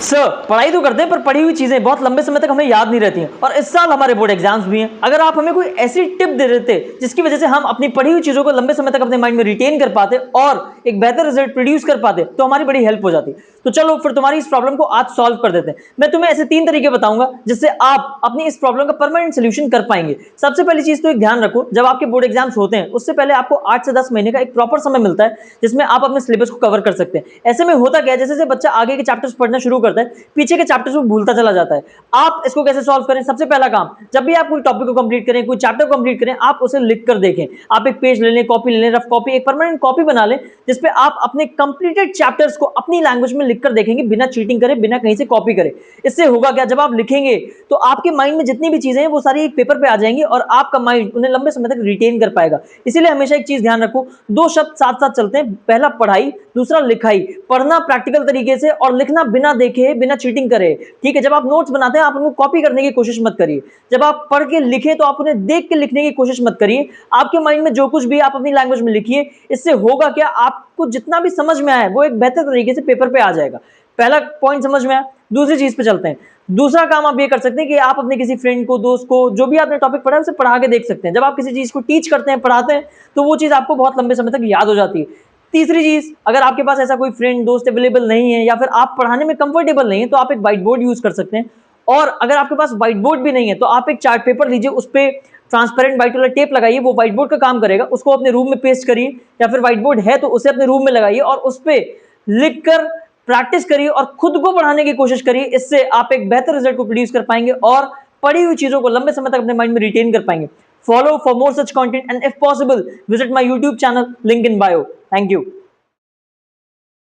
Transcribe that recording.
Sir पढ़ाई तो करते हैं पर पढ़ी हुई चीजें बहुत लंबे समय तक हमें याद नहीं रहती हैं और इस साल हमारे बोर्ड एग्जाम्स भी हैं। अगर आप हमें कोई ऐसी टिप दे देते जिसकी वजह से हम अपनी पढ़ी हुई चीजों को लंबे समय तक अपने माइंड में रिटेन कर पाते और एक बेहतर रिजल्ट प्रोड्यूस कर पाते तो हमारी बड़ी हेल्प हो जाती। तो चलो फिर तुम्हारी इस प्रॉब्लम को आज सॉल्व कर देते हैं। मैं तुम्हें ऐसे 3 तरीके बताऊंगा जिससे आप अपनी इस प्रॉब्लम का परमानेंट सोल्यूशन कर पाएंगे। सबसे पहली चीज तो एक ध्यान रखो, जब आपके बोर्ड एग्जाम्स होते हैं उससे पहले आपको 8 से 10 महीने का एक प्रॉपर समय मिलता है जिसमें आप अपने सिलेबस को कवर कर सकते हैं। ऐसे में होता क्या है, जैसे जैसे बच्चा आगे के चैप्टर्स पढ़ना शुरू करता है पीछे के चैप्टर्स को भूलता चला जाता है। आप इसको कैसे सॉल्व करें? सबसे पहला काम, जब भी आप कोई टॉपिक को कंप्लीट करें, कोई चैप्टर कंप्लीट करें, आप उसे लिख कर देखें। आप एक पेज ले लें, कॉपी ले लें, रफ कॉपी, एक परमानेंट कॉपी बना लें जिसपे आप अपने कंप्लीटेड चैप्टर्स को अपनी लैंग्वेज में लिखकर देखेंगे, बिना चीटिंग करे, बिना कहीं से कॉपी करे। इससे होगा क्या, जब आप लिखेंगे तो आपके माइंड में जितनी भी चीजें हैं वो सारी एक पेपर पे आ जाएंगी और आपका माइंड उन्हें लंबे समय तक रिटेन कर पाएगा। इसीलिए हमेशा एक चीज ध्यान रखो, 2 शब्द साथ साथ चलते हैं, पहला पढ़ाई, दूसरा लिखाई। पढ़ना प्रैक्टिकल तरीके से और लिखना बिना देखे, बिना चीटिंग करे। ठीक है, जब आप नोट्स बनाते हैं आप उनको कॉपी करने की कोशिश मत करिए। जब आप पढ़ के लिखें तो आप उन्हें देख के लिखने की कोशिश मत करिए। आपके माइंड में जो कुछ भी आप अपनी लैंग्वेज में लिखिए। इससे होगा क्या, आपको जितना भी समझ में आए वो एक बेहतर तरीके से पेपर पे आ जाएगा। पहला पॉइंट समझ में आया। दूसरी चीज पे चलते हैं। दूसरा काम आप ये कर सकते हैं कि आप अपने किसी फ्रेंड को, दोस्त को, जो भी आपने टॉपिक पढ़ा है उसे पढ़ा के देख सकते हैं। जब आप किसी चीज को टीच करते हैं, पढ़ाते हैं, तो वो चीज आपको बहुत लंबे समय तक याद हो जाती है। तीसरी चीज, अगर आपके पास ऐसा कोई फ्रेंड, दोस्त अवेलेबल नहीं है या फिर आप पढ़ाने में कंफर्टेबल नहीं है तो आप एक व्हाइट बोर्ड यूज कर सकते हैं। और अगर आपके पास व्हाइट बोर्ड भी नहीं है तो आप एक चार्ट पेपर लीजिए, उस पर ट्रांसपेरेंट व्हाइट वाला टेप लगाइए, वो व्हाइट बोर्ड का काम करेगा। उसको अपने रूम में पेस्ट करिए या फिर व्हाइट बोर्ड है तो उसे अपने रूम में लगाइए और उस पर लिखकर प्रैक्टिस करिए और खुद को पढ़ाने की कोशिश करिए। इससे आप एक बेहतर रिजल्ट को प्रोड्यूस कर पाएंगे और पढ़ी हुई चीजों को लंबे समय तक अपने माइंड में रिटेन कर पाएंगे। Follow for more such content and if possible, visit my YouTube channel, link in bio. Thank you.